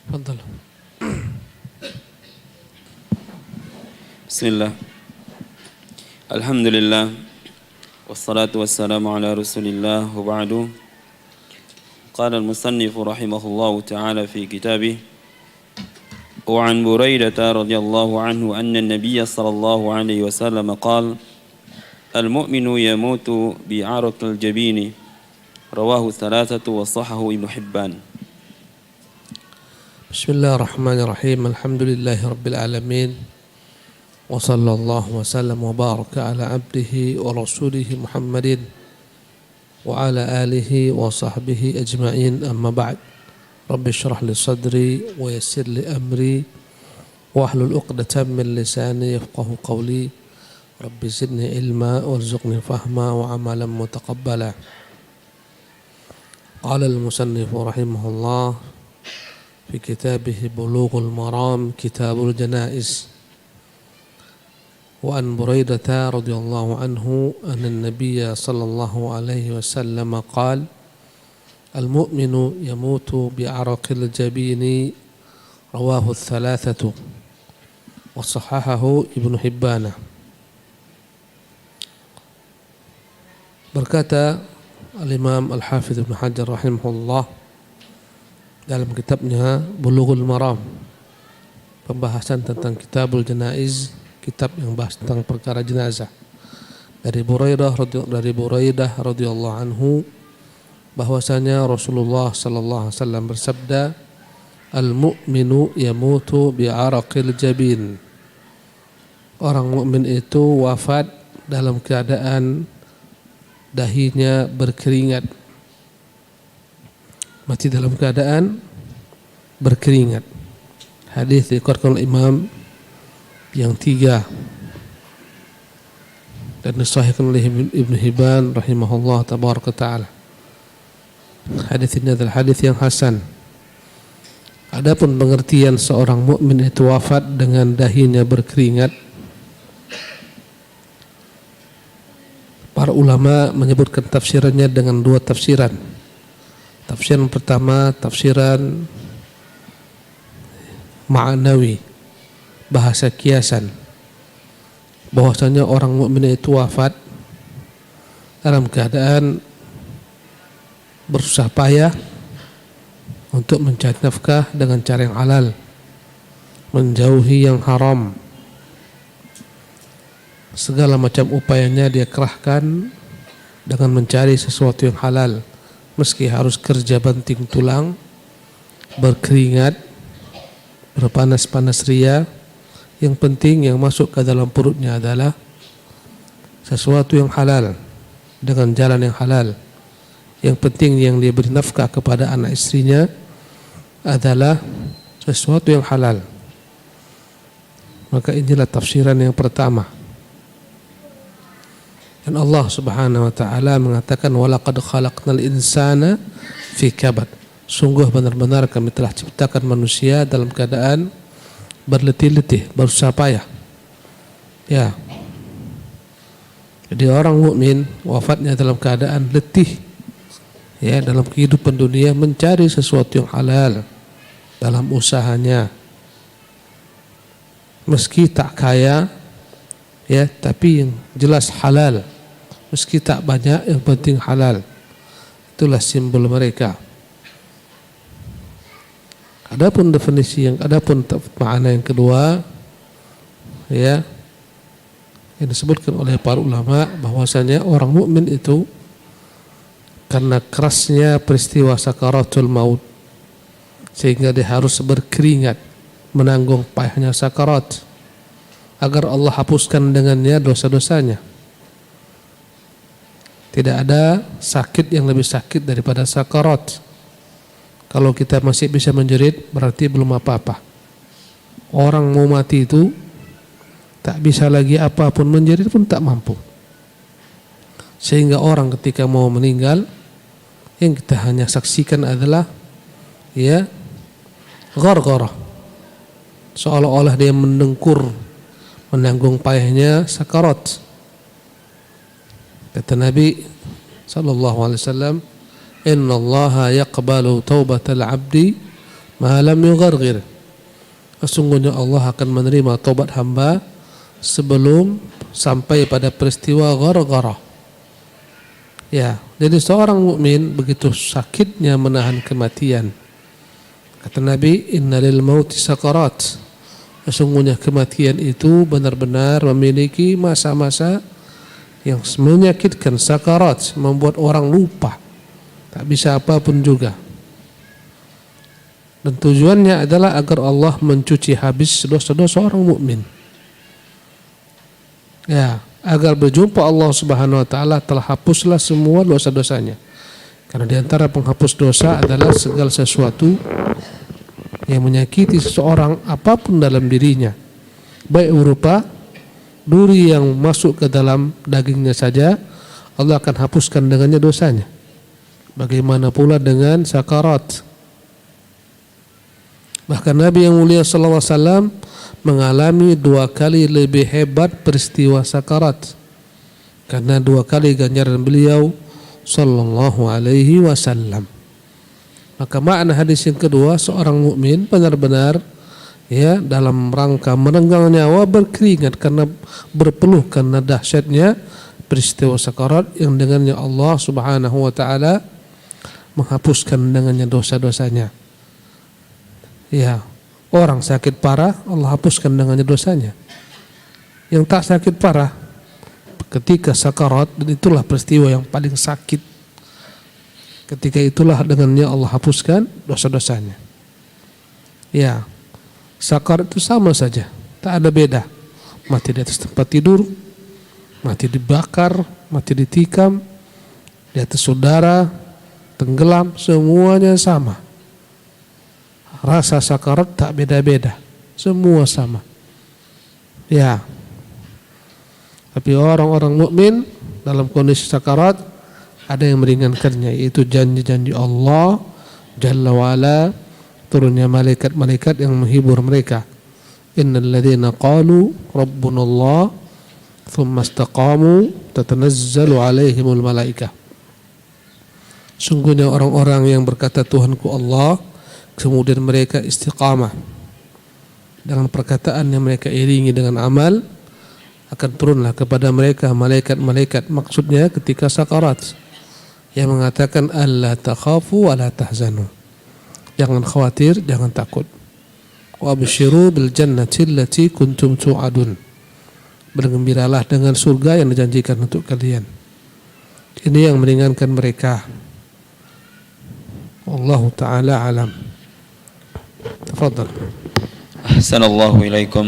تفضل. بسم الله الحمد لله والصلاة والسلام على رسول الله وبعد. قال المصنف رحمه الله تعالى في كتابه: وعن بريدة رضي الله عنه أن النبي صلى الله عليه وسلم قال: المؤمن يموت بعرق الجبين، رواه الثلاثة وصححه ابن حبان. بسم الله الرحمن الرحيم. الحمد لله رب العالمين، وصلى الله وسلم وبارك على عبده ورسوله محمد وعلى آله وصحبه أجمعين. أما بعد، رب اشرح لي صدري ويسر لي أمري واحلل عقدة من لساني يفقه قولي. رب زدني علما وارزقني فهما وعملا متقبلا. قال المصنف رحمه الله في كتابه بلوغ المرام كتاب الجنائز: وعن بريدة رضي الله عنه أن النبي صلى الله عليه وسلم قال: المؤمن يموت بعرق الجبين، رواه الثلاثة وصححه ابن حبان. Berkata Al-Imam Al-Hafidh Ibn Hajar rahimahullah dalam kitabnya Bulughul Maram, pembahasan tentang Kitabul Janaiz, kitab yang bahas tentang perkara jenazah, dari Buraidah radhiyallahu anhu bahwasanya Rasulullah sallallahu alaihi wasallam bersabda: al-mu'minu yamutu bi'araqil jabin. Orang mukmin itu wafat dalam keadaan dahinya berkeringat, mati dalam keadaan berkeringat. Hadis dikeluarkan oleh Imam yang tiga dan disahihkan oleh Ibn Hibban rahimahullah tabaraka ta'ala. Hadis ini adalah hadis yang hasan. Adapun pengertian seorang mukmin itu wafat dengan dahinya berkeringat, para ulama menyebutkan tafsirannya dengan dua tafsiran. Tafsiran pertama, tafsiran ma'nawi, bahasa kiasan, bahwasanya orang mukmin itu wafat dalam keadaan bersusah payah untuk mencari nafkah dengan cara yang halal, menjauhi yang haram. Segala macam upayanya dia kerahkan dengan mencari sesuatu yang halal, meski harus kerja banting tulang, berkeringat, berpanas-panas ria. Yang penting yang masuk ke dalam perutnya adalah sesuatu yang halal dengan jalan yang halal. Yang penting yang dia beri nafkah kepada anak istrinya adalah sesuatu yang halal. Maka inilah tafsiran yang pertama. Dan Allah Subhanahu wa taala mengatakan: walaqad khalaqnal insana fi kabad. Sungguh benar-benar kami telah ciptakan manusia dalam keadaan berletih-letih, bersusah payah. Ya. Jadi orang mukmin wafatnya dalam keadaan letih, ya, dalam kehidupan dunia mencari sesuatu yang halal dalam usahanya. Meski tak kaya, ya, tapi yang jelas halal. Meski tak banyak, yang penting halal. Itulah simbol mereka. Adapun makna yang kedua, ya, yang disebutkan oleh para ulama bahwasanya orang mukmin itu karena kerasnya peristiwa sakaratul maut sehingga dia harus berkeringat menanggung payahnya sakarat agar Allah hapuskan dengannya dosa-dosanya. Tidak ada sakit yang lebih sakit daripada sakarat. Kalau kita masih bisa menjerit, berarti belum apa-apa. Orang mau mati itu tak bisa lagi apapun, menjerit pun tak mampu. Sehingga orang ketika mau meninggal, yang kita hanya saksikan adalah, ya, ghargharah, seolah-olah dia mendengkur menanggung payahnya sakarat. Kata Nabi sallallahu alaihi wasallam, innallaha yaqbalu taubatal abdi ma lam yugharghir. Sesungguhnya Allah akan menerima taubat hamba sebelum sampai pada peristiwa ghargharah. Ya, jadi seorang mukmin begitu sakitnya menahan kematian. Kata Nabi, innalil mauti sakarat. Sesungguhnya kematian itu benar-benar memiliki masa-masa yang menyakitkan, sakarat, membuat orang lupa, tak bisa apapun juga. Dan tujuannya adalah agar Allah mencuci habis dosa-dosa orang mukmin. Ya, agar berjumpa Allah Subhanahu wa taala telah hapuslah semua dosa-dosanya. Karena di antara penghapus dosa adalah segala sesuatu yang menyakiti seseorang apapun dalam dirinya, baik berupa duri yang masuk ke dalam dagingnya saja, Allah akan hapuskan dengannya dosanya. Bagaimana pula dengan sakarat? Bahkan Nabi yang mulia sallallahu alaihi wasallam mengalami 2 kali lebih hebat peristiwa sakarat, karena 2 kali ganjaran beliau sallallahu alaihi wasallam. Maka makna hadis yang kedua, seorang mukmin benar-benar ya dalam rangka merenggang nyawa berkeringat karena berpeluh karena dahsyatnya peristiwa sakarat yang dengannya Allah Subhanahu wa taala menghapuskan dengannya dosa-dosanya. Ya, orang sakit parah Allah hapuskan dengannya dosanya. Yang tak sakit parah ketika sakarat, dan itulah peristiwa yang paling sakit. Ketika itulah dengannya Allah hapuskan dosa-dosanya. Ya, sakarat itu sama saja, tak ada beda. Mati di atas tempat tidur, mati dibakar, mati ditikam, di atas saudara, tenggelam, semuanya sama. Rasa sakarat tak beda-beda, semua sama. Ya. Tapi orang-orang mukmin dalam kondisi sakarat ada yang meringankannya, yaitu janji-janji Allah Jalla wa'ala, turunnya malaikat-malaikat yang menghibur mereka. Innal ladzina qalu rabbuna Allah thumma istaqamu tatanazzalu alaihimul malaikah. Sungguhnya orang-orang yang berkata Tuhanku Allah, kemudian mereka istiqamah dengan perkataan yang mereka iringi dengan amal, akan turunlah kepada mereka malaikat-malaikat, maksudnya ketika sakarat, yang mengatakan alla takhafu wa la tahzanu, jangan khawatir, jangan takut. Wa abshiru bil jannati allati kuntum tu'adun, bergembiralah dengan surga yang dijanjikan untuk kalian. Ini yang meringankan mereka. Wallahu ta'ala alam. Tafadhal. أحسن الله إليكم.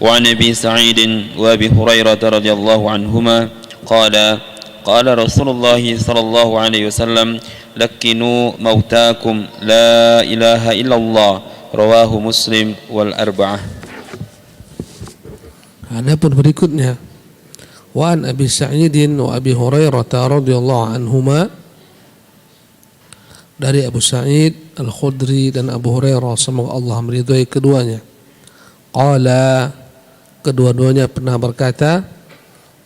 وعن أبي سعيد وأبي هريرة رضي الله عنهما قال قال رسول الله صلى الله عليه وسلم لكنوا موتاكم لا إله إلا الله رواه مسلم والأربعة. Adapun berikutnya, wa an Abi Sa'id wa Abi Hurairah radhiyallahu anhuma, dari Abu Sa'id Al-Khudri dan Abu Hurairah, semoga Allah meridhai keduanya. Qala, kedua-duanya pernah berkata,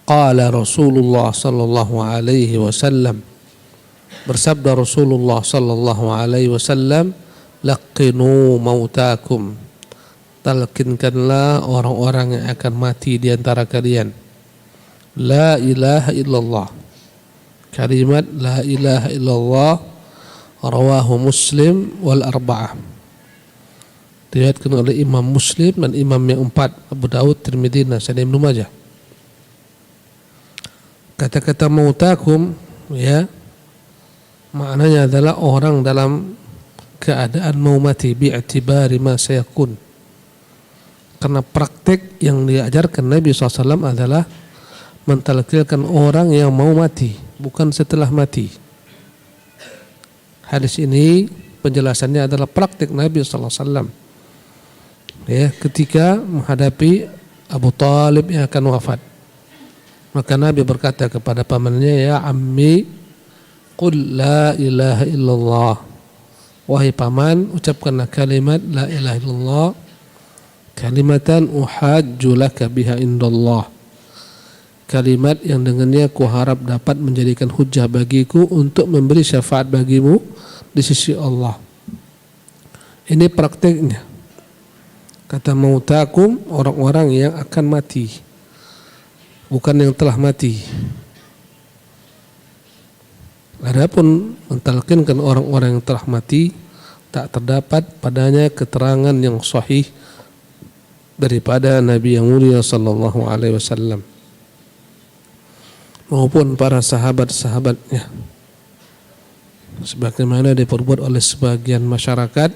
qala Rasulullah sallallahu alaihi wasallam, bersabda Rasulullah sallallahu alaihi wasallam, laqinu mautakum, talkinkanlah orang-orang yang akan mati di antara kalian, la ilaha illallah, kalimat la ilaha illallah, rawahu Muslim wal arba'ah, diriwayatkan oleh Imam Muslim dan imam yang 4, Abu Daud, Tirmidzi, Nasai, Ibnu Majah. Kata-kata mautakum, ya, maknanya adalah orang dalam keadaan mau mati, bi'tibari ma sayakun. Karena praktek yang diajarkan Nabi SAW adalah mentalkilkan orang yang mau mati, bukan setelah mati. Hadis ini penjelasannya adalah praktik Nabi SAW, ya, ketika menghadapi Abu Talib yang akan wafat. Maka Nabi berkata kepada pamannya, ya ammi, qul la ilaha illallah, wahai paman, ucapkanlah kalimat la ilaha illallah, kalimatan uhajju laka biha indallah, kalimat yang dengannya ku harap dapat menjadikan hujah bagiku untuk memberi syafaat bagimu di sisi Allah. Ini prakteknya. Kata mautakum, orang-orang yang akan mati, bukan yang telah mati. Adapun mentalkinkan orang-orang yang telah mati, tak terdapat padanya keterangan yang sahih daripada Nabi yang mulia sallallahu alaihi wasallam maupun para sahabat-sahabatnya, sebagaimana diperbuat oleh sebagian masyarakat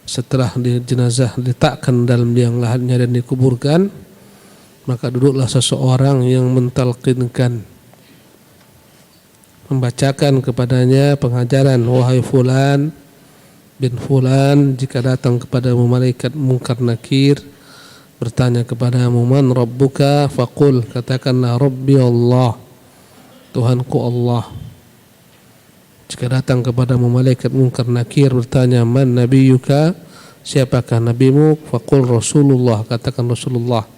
setelah jenazah diletakkan dalam liang lahatnya dan dikuburkan, maka duduklah seseorang yang mentalkinkan, membacakan kepadanya pengajaran, wahai fulan bin fulan, jika datang kepadamu malaikat munkar nakir bertanya kepadamu, man rabbuka, faqul, katakanlah rabbi Allah, Tuhanku Allah. Jika datang kepadamu malaikat munkar nakir bertanya, man nabiyuka, siapakah nabimu, faqul Rasulullah, katakan Rasulullah.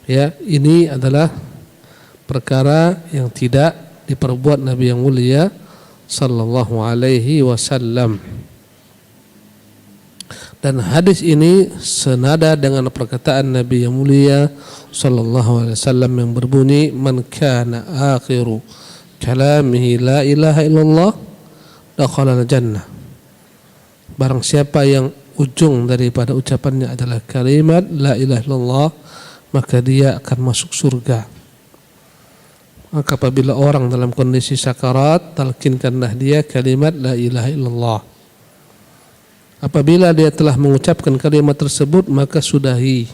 Ya, ini adalah perkara yang tidak diperbuat Nabi yang mulia sallallahu alaihi wasallam. Dan hadis ini senada dengan perkataan Nabi yang mulia sallallahu alaihi wasallam yang berbunyi, man kana akhiru kalamihi la ilaha illallah dakhala al-jannah. Barang siapa yang ujung daripada ucapannya adalah kalimat la ilaha illallah, maka dia akan masuk surga. Maka apabila orang dalam kondisi sakarat, talkinkanlah dia kalimat la ilaha illallah. Apabila dia telah mengucapkan kalimat tersebut, maka sudahi.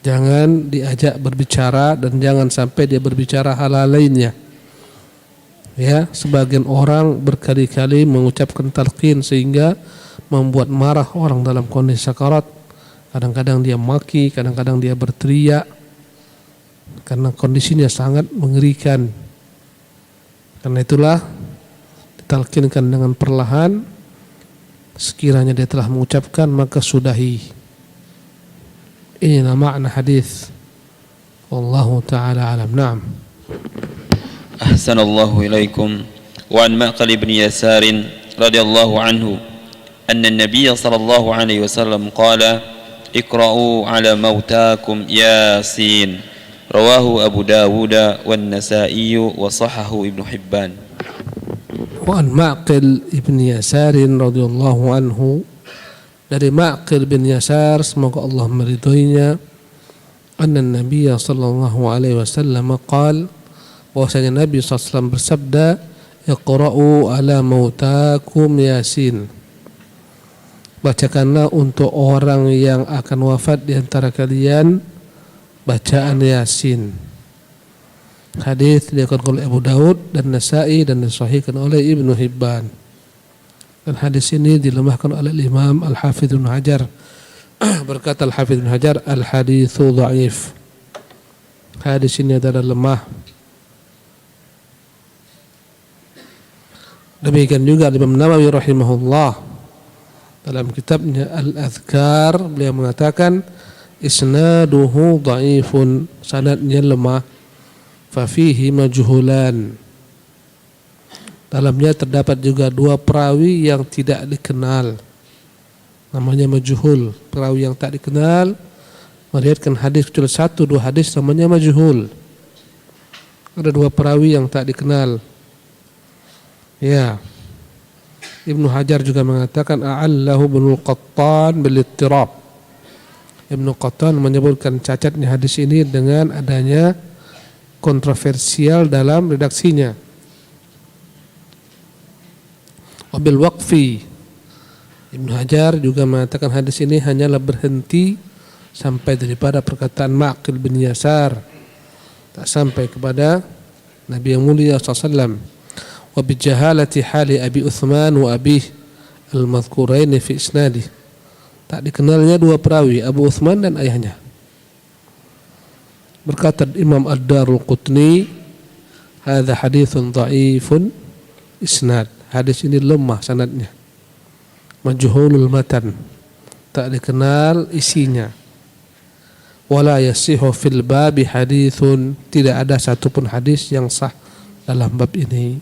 Jangan diajak berbicara dan jangan sampai dia berbicara hal lainnya. Ya, sebagian orang berkali-kali mengucapkan talqin sehingga membuat marah orang dalam kondisi sakarat. Kadang-kadang dia maki, kadang-kadang dia berteriak karena kondisinya sangat mengerikan. Karena itulah ditalqinkan dengan perlahan. Sekiranya dia telah mengucapkan, maka sudahi. Ini makna hadis. Wallahu ta'ala alam. Naam. Ahsanallahu ilaikum. Wa an Ma'qal ibn Yasar radhiyallahu anhu anna an-nabiy sallallahu alaihi wasallam qala iqra'u ala mautakum Yasin. Rawahu Abu Dawud wan Nasa'i wa sahahu Ibnu Hibban. Wa Ma'qil ibn Yasar radhiyallahu anhu, dari Ma'qil bin Yasar, semoga Allah meridhoinya, anna Nabi sallallahu alaihi wasallam qala, bahwasanya Nabi sallallahu alaihi wasallam bersabda, iqra'u ala mautakum Yasin. Bacakanlah untuk orang yang akan wafat di antara kalian bacaan Yasin. Hadis diriwayatkan oleh Abu Daud dan Nasa'i dan disahihkan oleh Ibnu Hibban. Dan hadis ini dilemahkan oleh Imam Al-Hafidz Ibnu Hajar. Berkata Al-Hafidz Ibnu Hajar, al-haditsu dhaif. Hadis ini adalah lemah. Demikian juga Imam Nawawi rahimahullah dalam kitabnya Al-Adhkar, beliau mengatakan isnaduhu dhaifun, sanadnya lemah. Fafihi majhulan, dalamnya terdapat juga dua perawi yang tidak dikenal, namanya majhul. Perawi yang tak dikenal meriwayatkan hadis kecuali satu dua hadis, namanya majhul. Ada dua perawi yang tak dikenal. Ya, Ibnu Hajar juga mengatakan a'allahu Ibnu Qattan bil ittirab. Ibnu Qattan menyebutkan cacatnya hadis ini dengan adanya kontroversial dalam redaksinya. Wabil waqfi, Ibnu Hajar juga mengatakan hadis ini hanyalah berhenti sampai daripada perkataan Ma'qil bin Yasar, tak sampai kepada Nabi yang mulia SAW. Wa bi jahalati hali Abi Uthman wa Abi al-madhkurain fi isnadih, tak dikenalnya dua perawi, Abu Uthman dan ayahnya. Berkata Imam Ad-Darul-Qutni, hadza haditsun dhaifun isnad. Hadis ini lemah sanadnya. Majhulul matan, tak dikenal isinya. Wala yasihu fil babi haditsun, tidak ada satupun hadis yang sah dalam bab ini.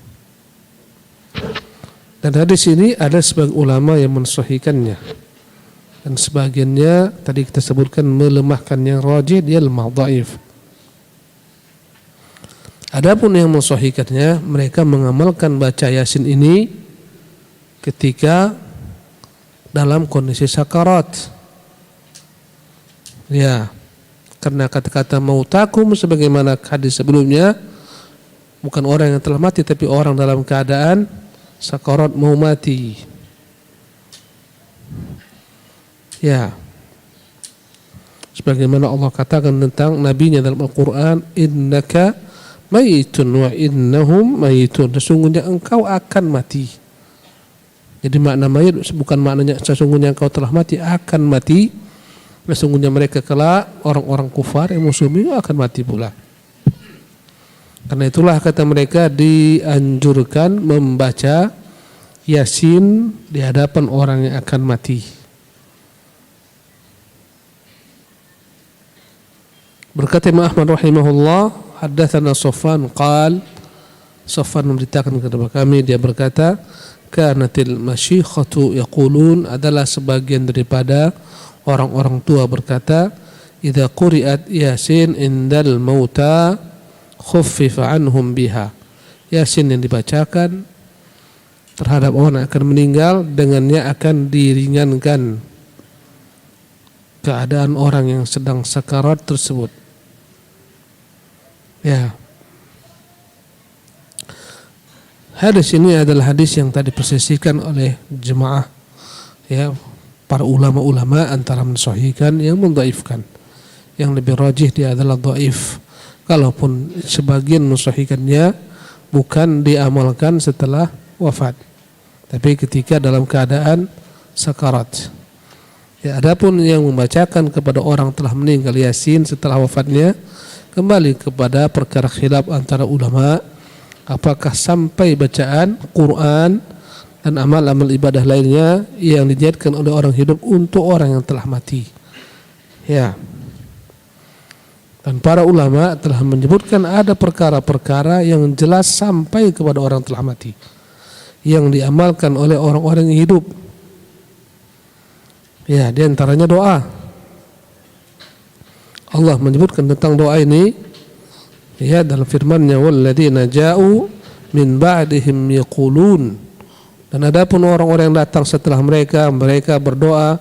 Dan hadis ini ada sebagian ulama yang mensahihkannya, dan sebagiannya tadi kita sebutkan melemahkan. Yang rajih dia lemah, dhaif. Adapun yang mensahihkannya, mereka mengamalkan baca Yasin ini ketika dalam kondisi sakarat. Ya, karena kata-kata mautakum sebagaimana hadis sebelumnya bukan orang yang telah mati, tapi orang dalam keadaan sakarat mau mati. Ya, sebagaimana Allah katakan tentang nabinya dalam Al-Quran, innaka mayitun wa innahum mayitun, sesungguhnya engkau akan mati. Jadi makna mayit bukan maknanya sesungguhnya engkau telah mati, akan mati. Sesungguhnya mereka kelak orang-orang kufar yang musuhi akan mati pula. Karena itulah kata mereka dianjurkan membaca Yasin di hadapan orang yang akan mati. Berkata Imam Ahmad rahimahullah, haddatsana Safwan qal, Safwan memberitakan kepada kami, dia berkata, kanatil masyikhatu yaqulun, adalah sebagian daripada orang-orang tua berkata, idza quri'at Yasin indal mauta khuffifa anhum biha. Yasin yang dibacakan terhadap orang yang akan meninggal, dengannya akan diringankan keadaan orang yang sedang sakarat tersebut. Ya. Hadis ini adalah hadis yang tadi dipersisikan oleh jemaah, ya, para ulama-ulama antara mensahihkan yang mendhaifkan. Yang lebih rajih dia adalah dhaif. Kalaupun sebagian mensahihkannya bukan diamalkan setelah wafat, tapi ketika dalam keadaan sakarat. Ya, adapun yang membacakan kepada orang telah meninggal Yasin setelah wafatnya, kembali kepada perkara khilaf antara ulama, apakah sampai bacaan Quran dan amal-amal ibadah lainnya yang diniatkan oleh orang hidup untuk orang yang telah mati. Ya. Dan para ulama telah menyebutkan ada perkara-perkara yang jelas sampai kepada orang telah mati, yang diamalkan oleh orang-orang yang hidup. Ya, di antaranya doa. Allah menyebutkan tentang doa ini, ya, dalam firman-Nya, walladzina ja'u min ba'dihim yaqulun, dan adapun orang-orang yang datang setelah mereka berdoa,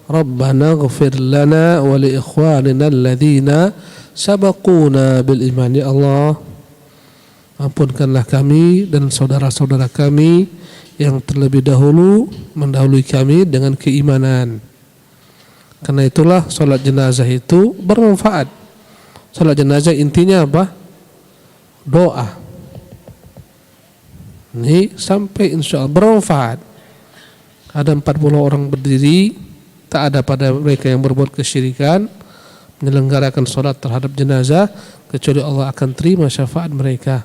Rabbana ighfir lana wa li ikhwanina alladzina sabaquna bil iman. Ya Allah, ampunkanlah kami dan saudara-saudara kami yang terlebih dahulu mendahului kami dengan keimanan. Karena itulah salat jenazah itu bermanfaat. Salat jenazah intinya apa? Doa. Ini sampai insya Allah bermanfaat. Ada 40 orang berdiri, tak ada pada mereka yang berbuat kesyirikan, menyelenggarakan salat terhadap jenazah, kecuali Allah akan terima syafaat mereka.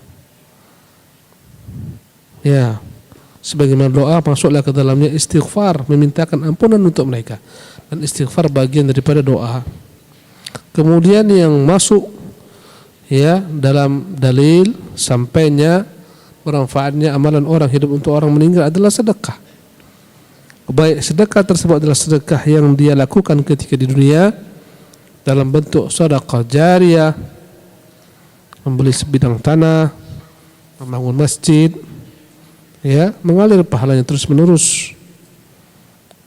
Ya, sebagaimana doa masuklah ke dalamnya istighfar, memintakan ampunan untuk mereka, dan istighfar bagian daripada doa. Kemudian yang masuk, ya, dalam dalil sampainya bermanfaatnya amalan orang hidup untuk orang meninggal adalah sedekah. Baik sedekah tersebut adalah sedekah yang dia lakukan ketika di dunia dalam bentuk sedekah jariyah, membeli sebidang tanah, membangun masjid, ya, mengalir pahalanya terus menerus.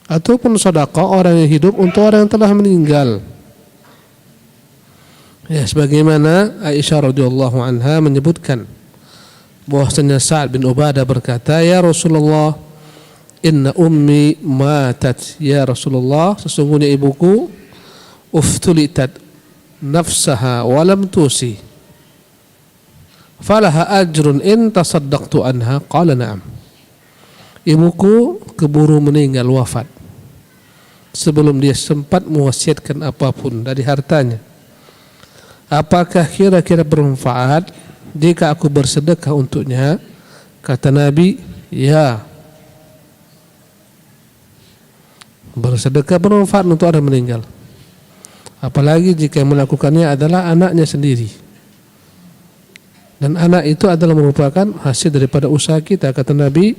Ataupun sedekah orang yang hidup untuk orang yang telah meninggal. Ya, sebagaimana Aisyah radhiyallahu anha menyebutkan bahwasanya Sa'ad bin Ubadah berkata, ya Rasulullah, inna ummi matat. Ya Rasulullah, sesungguhnya ibuku uftulitat nafsaha walam tusi falaha ajrun in tasaddaqtu anha. Qala na'am. Ibuku keburu meninggal, wafat, sebelum dia sempat mewasiatkan apapun dari hartanya. Apakah kira-kira bermanfaat jika aku bersedekah untuknya? Kata Nabi, ya, bersedekah bermanfaat untuk orang meninggal. Apalagi jika yang melakukannya adalah anaknya sendiri, dan anak itu adalah merupakan hasil daripada usaha kita. Kata Nabi,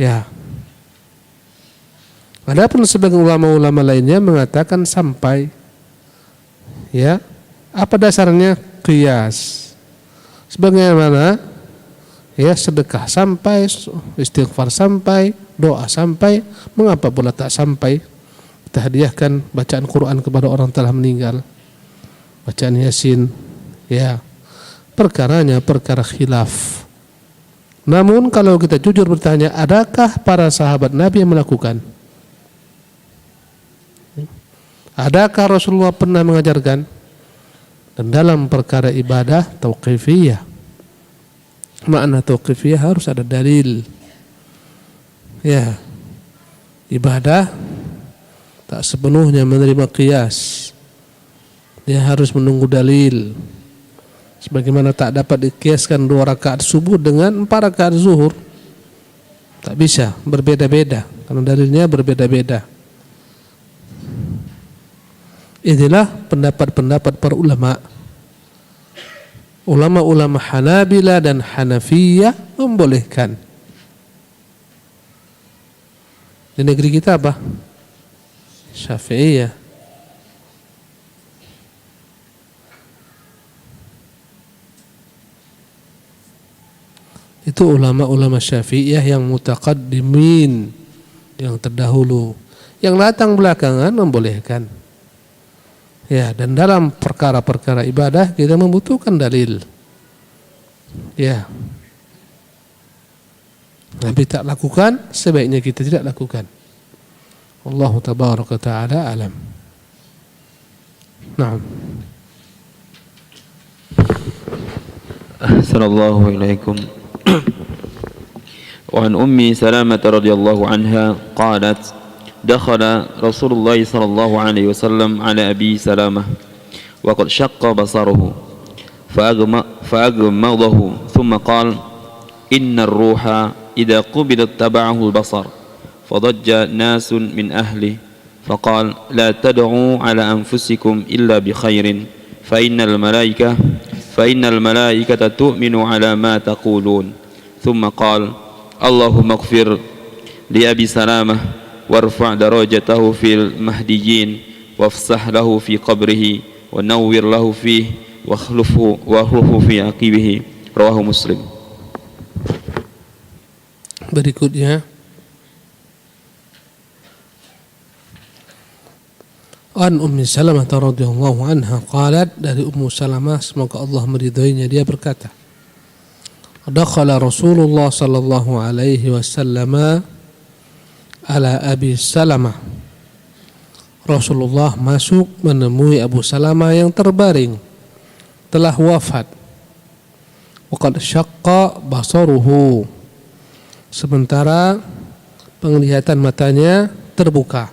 Ya. Adapun sebagian ulama-ulama lainnya mengatakan sampai. Ya. Apa dasarnya? Qiyas. Sebagaimana ya sedekah sampai, istighfar sampai, doa sampai, mengapa pula tak sampai? Kita hadiahkan bacaan Quran kepada orang telah meninggal, bacaan Yasin, ya. Perkaranya perkara khilaf. Namun kalau kita jujur bertanya, adakah para sahabat Nabi yang melakukan? Adakah Rasulullah pernah mengajarkan? Dan dalam perkara ibadah tauqifiyah, makna tauqifiyah harus ada dalil. Ya, ibadah tak sepenuhnya menerima qiyas. Dia harus menunggu dalil. Sebagaimana tak dapat dikiaskan 2 rakaat subuh dengan 4 rakaat zuhur. Tak bisa, berbeda-beda karena dalilnya berbeda-beda. Inilah pendapat-pendapat para ulama. Ulama-ulama Hanabilah dan Hanafiyah membolehkan. Di negeri kita apa? Syafi'iyah. Itu ulama-ulama Syafi'iyah yang mutaqaddimin, yang terdahulu. Yang datang belakangan membolehkan. Ya, dan dalam perkara-perkara ibadah kita membutuhkan dalil. Ya. Nabi tak lakukan, sebaiknya kita tidak lakukan. Allah tabaraka ta'ala alam. Naam. Ahsanallahu ilaikum. وعن أم سلامة رضي الله عنها قالت دخل رسول الله صلى الله عليه وسلم على أبي سلامة وقد شق بصره فأغمضه ثم قال إن الروح إذا قبض اتبعه البصر فضج ناس من أهله فقال لا تدعوا على أنفسكم إلا بخير فإن الملائكة تؤمن على ما تقولون ثم قال اللهم اغفر لأبي سلامة وارفع درجته في المهديين وافسح له في قبره ونور له فيه واخلفه في عقبه رواه مسلم. Berikutnya An Ummi Salamah radhiyallahu anha qalat, dari Ummu Salamah semoga Allah meridhoinya, dia berkata, Dakhala Rasulullah sallallahu alaihi wasallam ala Abi Salamah. Rasulullah masuk menemui Abu Salamah yang terbaring, telah wafat. Waqad syaqqa basaruhu, sementara penglihatan matanya terbuka.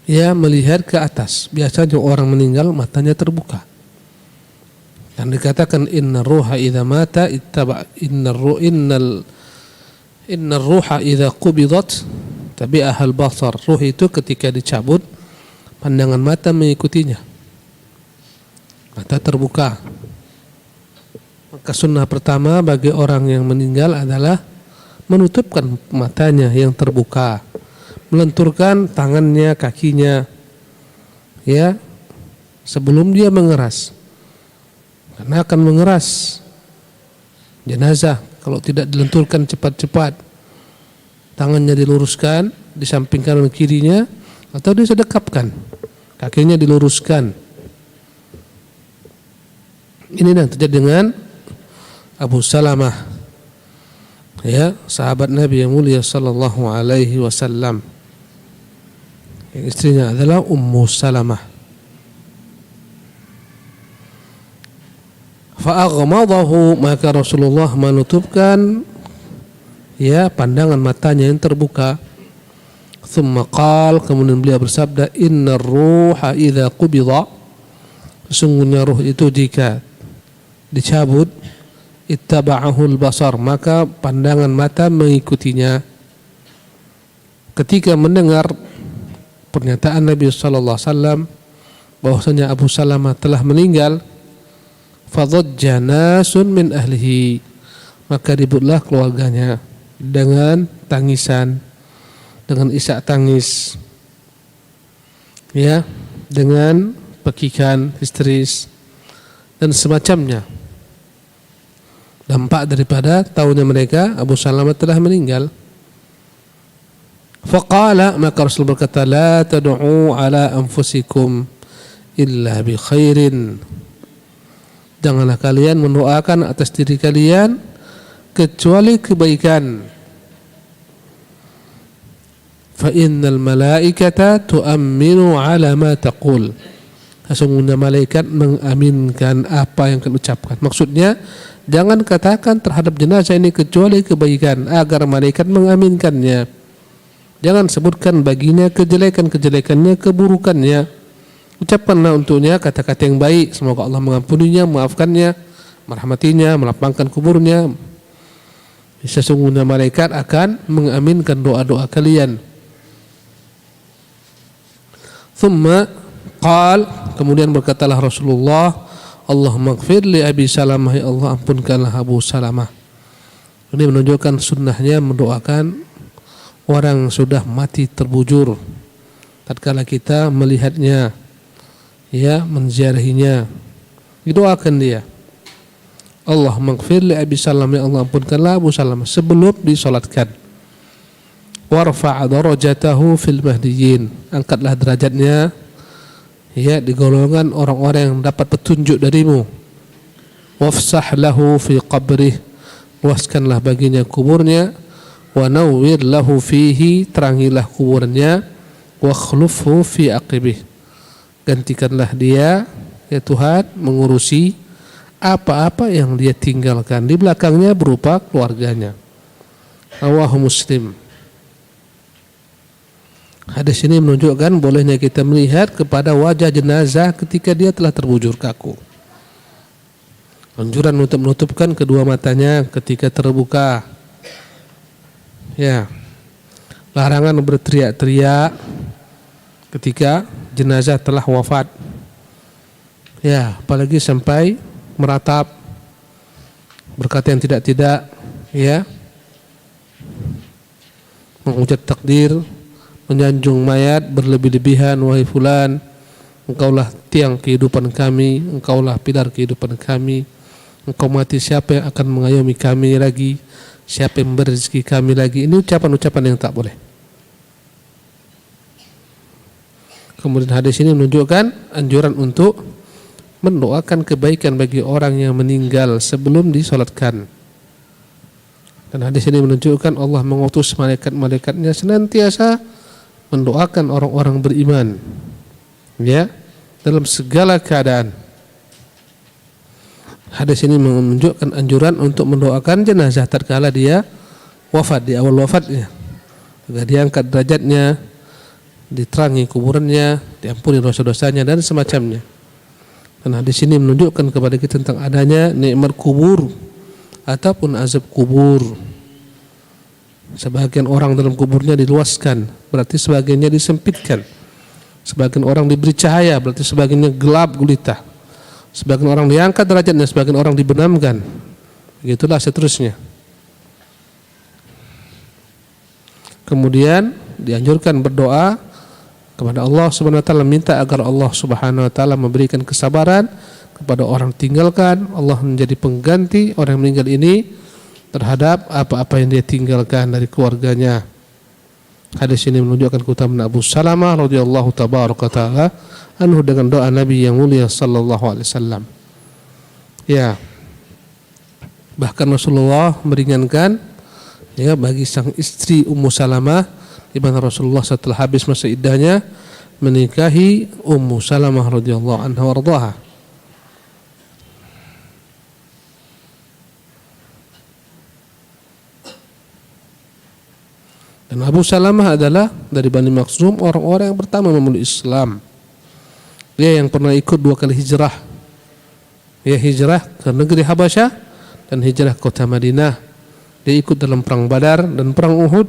Ia melihat ke atas. Biasanya orang meninggal matanya terbuka. Dan dikatakan inna ruha idza mata ittaba innar ruha idza qubidat tabi'aha al-basar. Ruh itu ketika dicabut pandangan mata mengikutinya. Mata terbuka. Maka sunnah pertama bagi orang yang meninggal adalah menutupkan matanya yang terbuka, melenturkan tangannya, kakinya, ya, sebelum dia mengeras. Karena akan mengeras jenazah kalau tidak dilenturkan cepat-cepat. Tangannya diluruskan di samping kanan kirinya atau disedekapkan, kakinya diluruskan. Ini yang terjadi dengan Abu Salamah, ya, sahabat Nabi yang mulia sallallahu alaihi wasallam. Yang istrinya adalah Ummu Salamah. Fa'aghmadahu, maka Rasulullah menutupkan, ya, pandangan matanya yang terbuka. Thumma qal, kemudian beliau bersabda, innar ruha idza qubida, sesungguhnya ruh itu jika dicabut, ittaba'ahul basar, maka pandangan mata mengikutinya. Ketika mendengar pernyataan Nabi sallallahu alaihi wasallam bahwasanya Abu Salamah telah meninggal, fadajja nasun min ahlihi, maka ributlah keluarganya. dengan tangisan, dengan isak tangis, ya, dengan pekikan histeris dan semacamnya. Dampak daripada tahunya mereka Abu Salamah telah meninggal. Faqala, maka Rasul berkata, la tad'u ala anfusikum illa bi khairin. Janganlah kalian mendoakan atas diri kalian kecuali kebaikan. Fa innal malaikata tu'minu ala ma taqul. Sesungguhnya malaikat mengaminkan apa yang kalian ucapkan. Maksudnya, jangan katakan terhadap jenazah ini kecuali kebaikan agar malaikat mengaminkannya. Jangan sebutkan baginya kejelekan-kejelekannya, keburukannya. Ucapkanlah untuknya kata-kata yang baik. Semoga Allah mengampuninya, memaafkannya, merahmatinya, melapangkan kuburnya. Sesungguhnya malaikat akan mengaminkan doa-doa kalian. Thumma qal, kemudian berkatalah Rasulullah, Allahumma ighfir li Abi Salamah, ya Allah ampunkanlah Abu Salamah. Ini menunjukkan sunnahnya mendoakan orang sudah mati terbujur tatkala kita melihatnya, ya, menziarahinya, didoakan dia. Allahumma ighfir li Abi Salamah, ya Allah ampunkanlah Abu Salamah sebelum disolatkan. Warfa' darajatahu fil mahdiyyin, angkatlah derajatnya, ya, di golongan orang-orang yang dapat petunjuk darimu. Wafsah lahu fi qabrih, luaskanlah baginya kuburnya. Wa nawwir lahu fihi, terangilah kuburnya. Wa khlufhu fi aqibih, gantikanlah dia, ya Tuhan, mengurusi apa-apa yang dia tinggalkan di belakangnya berupa keluarganya. Rawahu Muslim. Hadis ini menunjukkan bolehnya kita melihat kepada wajah jenazah ketika dia telah terbujur kaku. Anjuran untuk menutupkan kedua matanya ketika terbuka. Ya. Larangan berteriak-teriak ketika jenazah telah wafat. Ya, apalagi sampai meratap, berkata yang tidak-tidak, ya. Mengucap takdir, menyanjung mayat berlebih-lebihan, wahai fulan, engkaulah tiang kehidupan kami, engkaulah pilar kehidupan kami, engkau mati siapa yang akan mengayomi kami lagi, siapa yang memberi rezeki kami lagi. Ini ucapan-ucapan yang tak boleh. Kemudian hadis ini menunjukkan anjuran untuk mendoakan kebaikan bagi orang yang meninggal sebelum disolatkan. Dan hadis ini menunjukkan Allah mengutus malaikat-malaikatnya senantiasa mendoakan orang-orang beriman, ya, dalam segala keadaan. Hadis ini menunjukkan anjuran untuk mendoakan jenazah tatkala dia wafat, di awal wafatnya, agar diangkat derajatnya, diterangi kuburannya, diampuni dosa-dosanya dan semacamnya. Dan hadis ini menunjukkan kepada kita tentang adanya nikmat kubur ataupun azab kubur. Sebagian orang dalam kuburnya diluaskan, berarti sebagiannya disempitkan. Sebagian orang diberi cahaya, berarti sebagiannya gelap gulita. Sebagian orang diangkat derajatnya, sebagian orang dibenamkan. Begitulah seterusnya. Kemudian dianjurkan berdoa kepada Allah Subhanahu wa taala, minta agar Allah Subhanahu wa taala memberikan kesabaran kepada orang tinggalkan, Allah menjadi pengganti orang yang meninggal ini terhadap apa-apa yang dia tinggalkan dari keluarganya. Hadis ini menunjukkan keutamaan Abu Salamah radhiyallahu tabaraka taala anhu dengan doa Nabi yang mulia sallallahu alaihi wasallam. Ya. Bahkan Rasulullah meringankan, ya, bagi sang istri Ummu Salamah, di mana Rasulullah setelah habis masa iddahnya menikahi Ummu Salamah radhiyallahu anha warḍaha. Dan Abu Salamah adalah dari Bani Makhzum, orang-orang yang pertama memeluk Islam. Dia yang pernah ikut 2 kali hijrah. Dia hijrah ke negeri Habasyah dan hijrah ke kota Madinah. Dia ikut dalam perang Badar dan perang Uhud.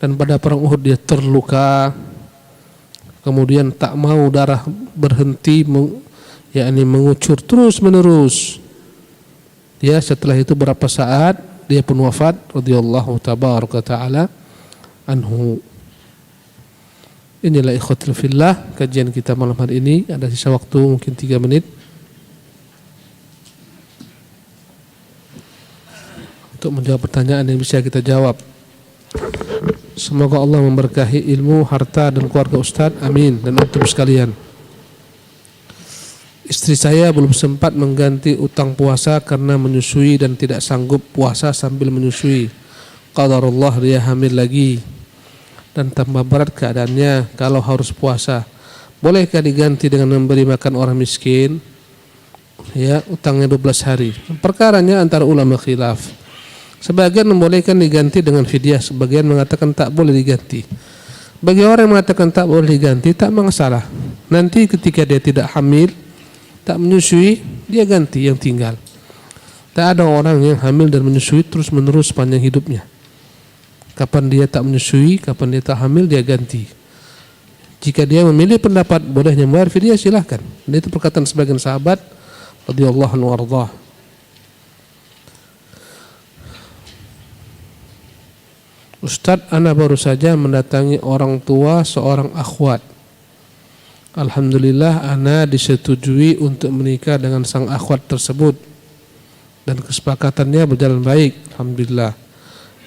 Dan pada perang Uhud dia terluka. Kemudian tak mau darah berhenti, yakni mengucur terus menerus. Dia setelah itu berapa saat dia pun wafat radhiyallahu tabaraka taala anhu. Inilah ikhwatul fillah kajian kita malam hari ini. Ada sisa waktu mungkin 3 menit untuk menjawab pertanyaan yang bisa kita jawab. Semoga Allah memberkahi ilmu, harta dan keluarga Ustaz. Amin. Dan antum sekalian. Istri saya belum sempat mengganti utang puasa karena menyusui dan tidak sanggup puasa sambil menyusui. Qadarullah dia hamil lagi dan tambah berat keadaannya kalau harus puasa. Bolehkah diganti dengan memberi makan orang miskin? Ya, utangnya 12 hari. Perkaranya antara ulama khilaf. Sebagian membolehkan diganti dengan fidyah, sebagian mengatakan tak boleh diganti. Bagi orang yang mengatakan tak boleh diganti, tak masalah. Nanti ketika dia tidak hamil, tak menyusui, dia ganti yang tinggal. Tak ada orang yang hamil dan menyusui terus menerus sepanjang hidupnya. Kapan dia tak menyusui, kapan dia tak hamil, dia ganti. Jika dia memilih pendapat bolehnya membayar fidyah, silahkan. Dan itu perkataan sebagian sahabat radhiyallahu anhu warḍah. Ustaz, ana baru saja mendatangi orang tua seorang akhwat. Alhamdulillah ana disetujui untuk menikah dengan sang akhwat tersebut dan kesepakatannya berjalan baik, alhamdulillah.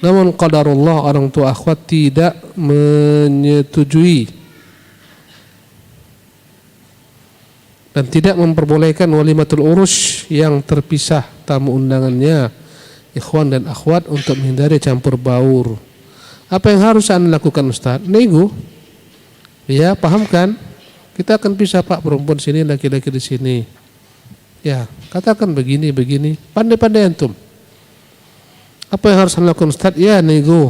Namun qadarullah orang tua akhwat tidak menyetujui dan tidak memperbolehkan walimatul urus yang terpisah tamu undangannya, ikhwan dan akhwat, untuk menghindari campur baur. Apa yang harus Anda lakukan Ustaz? Nego. Ya, pahamkan. Kita akan pisah Pak, perempuan sini, laki-laki di sini. Ya, katakan begini. Pandai-pandai antum. Apa yang harus Anda lakukan Ustaz? Ya, nego.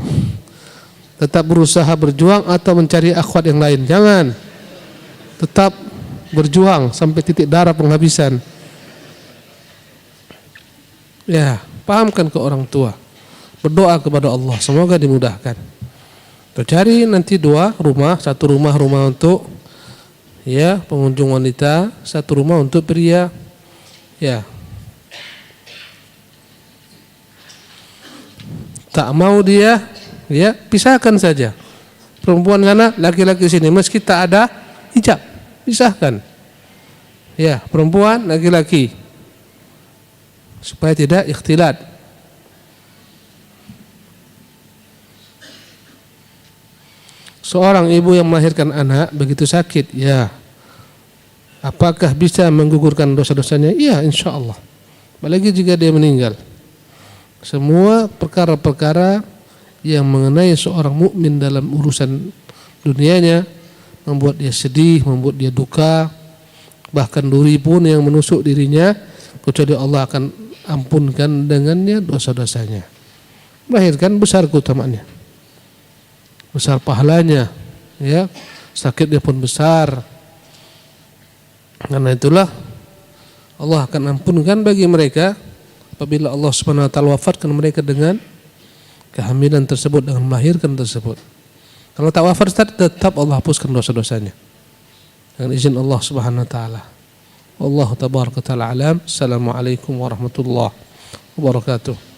Tetap berusaha berjuang atau mencari akhwat yang lain. Jangan. Tetap berjuang sampai titik darah penghabisan. Ya, pahamkan ke orang tua. Berdoa kepada Allah, semoga dimudahkan. Cari nanti 2 rumah, 1 rumah untuk ya pengunjung wanita, 1 rumah untuk pria. Ya. Tak mau dia, ya pisahkan saja. Perempuan sana, laki-laki sini, meski tak ada hijab, pisahkan. Ya, perempuan, laki-laki, supaya tidak ikhtilat. Seorang ibu yang melahirkan anak begitu sakit, ya, apakah bisa menggugurkan dosa-dosanya? Iya, insya Allah. Apalagi jika dia meninggal. Semua perkara-perkara yang mengenai seorang mukmin dalam urusan dunianya membuat dia sedih, membuat dia duka, bahkan duri pun yang menusuk dirinya, kecuali Allah akan ampunkan dengannya dosa-dosanya. Melahirkan besar keutamaannya, besar pahalanya, ya, sakitnya pun besar. Karena itulah Allah akan ampunkan bagi mereka apabila Allah Subhanahu wa taala wafatkan mereka dengan kehamilan tersebut, dengan melahirkan tersebut. Kalau tak wafat, tetap Allah hapuskan dosa-dosanya dengan izin Allah Subhanahu wa taala. Wallahu tabaraka taala alam. Assalamualaikum warahmatullahi wabarakatuh.